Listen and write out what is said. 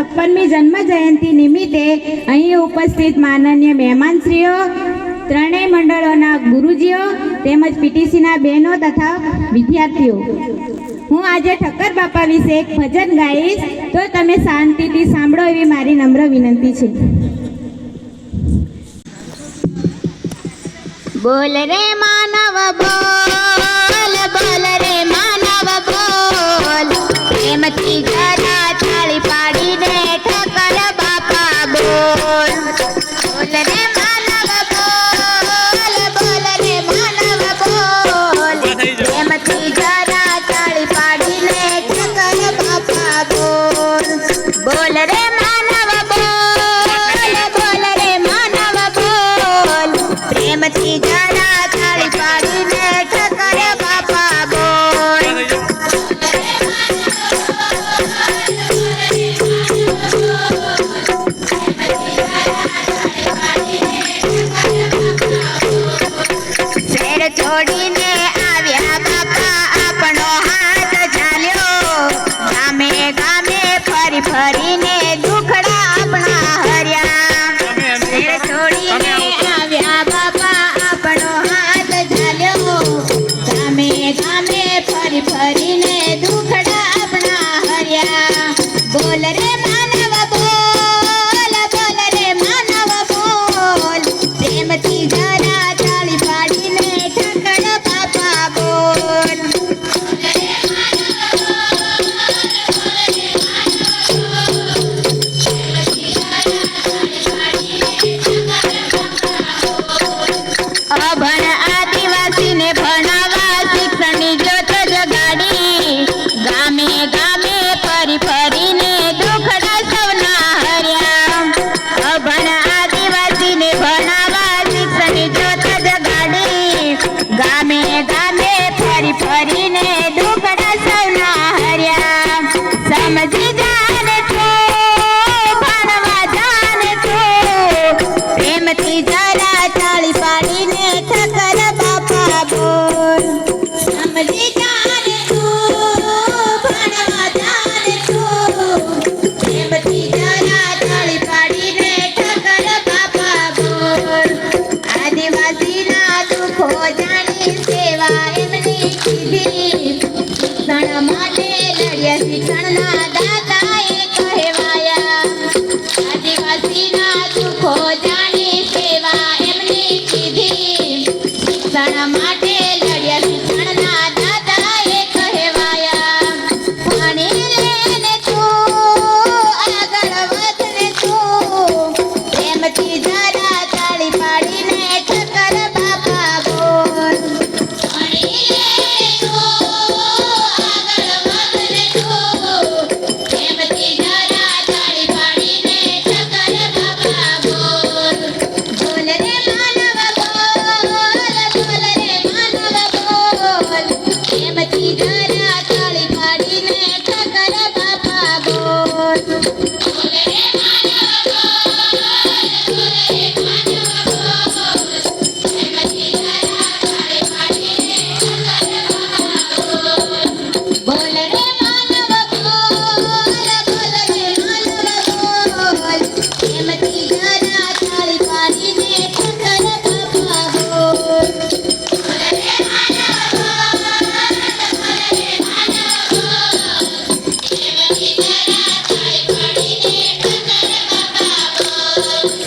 56મી જન્મ જયંતિ નિમિત્તે અહીં ઉપસ્થિત માનનીય મહેમાનશ્રીઓ, ત્રણેય મંડળોના ગુરુજીઓ તેમજ પીટીસીના બહેનો તથા વિદ્યાર્થીઓ, હું આજે ઠક્કર બાપા વિશે એક ભજન ગાઈશ, તો તમે શાંતિથી સાંભળો એવી મારી નમ્ર વિનંતી છે। બોલ રે માનવ બોલ, બોલ રે માનવ બોલ, પ્રેમથી જરા તાળી પાડીને ઠક્કર બાપા બોલ। બોલ રે માનવ બોલ, બોલ રે માનવ બોલ, પ્રેમથી જરા તાળી પાડીને ઠક્કર બાપા બોલ। બોલ રે માનવ બોલ, બોલ રે માનવ બોલ, પ્રેમથી જરા તાળી પાડીને ઠક્કર બાપા બોલ। શેર છોડીને આવ્યા બાપા આપણો હાથ ઝાલ્યો, ગામે ગામે ફરી ફરીને દુખડા આપણા હર્યા। શેર છોડીને આવ્યા બાપા આપણો હાથ ઝાલ્યો, ગામે ગામે ફરી ફરીને દુખડા આપણા હર્યા। બોલ રે માનવ બોલ, બોલ રે માનવ બોલ, પ્રેમથી જરા તાળી પાડીને ઠક્કર બાપા બોલ। અભણ આદિવાસીને ભણાવવા શિક્ષણની જ્યોત જગાડી, ગામે ગામે ફરી ફરીને દુખડા સૌના હર્યા। અભણ આદિવાસીને ભણાવવા શિક્ષણની જ્યોત જગાડી, ગામે ગામે ફરી ફરીને દુખડા સૌના હર્યા। સમજી જાને તું, ભણવા જાને તું, પ્રેમથી જરા તાળી પાડીને ઠક્કર બાપા બોલ। સમજી જાને તું, ભણવા જાને તું, પ્રેમથી જરા તાળી પાડીને ઠક્કર બાપા બોલ। આદિવાસીના દુઃખો જાણી સેવા એમની કીધી, શિક્ષણ માટે લડ્યા શિક્ષણના દાતાએ કહેવાયા। આદિવાસીના દુઃખો જાણી સેવા એમની કીધી, શિક્ષણ માટે લડ્યા શિક્ષણના દાતાએ કહેવાયા। ભણી લેને તું, આગળ વધને તું, પ્રેમથી જરા તાળી પાડીને ઠક્કર બાપા બોલ। ભણી લેને તું, આગળ વધને તું, પ્રેમથી જરા તાળી પાડીને ઠક્કર બાપા બોલ। બોલ રે માનવ બોલ, બોલ રે માનવ બોલ, પ્રેમથી જરા તાળી પાડીને ઠક્કર બાપા બોલ। બોલ રે માનવ બોલ, પ્રેમથી જરા તાળી પાડીને ઠક્કર બાપા બોલ। બોલ રે માનવ બોલ, બોલ રે માનવ બોલ, પ્રેમથી જરા તાળી પાડીને ઠક્કર બાપા બોલ।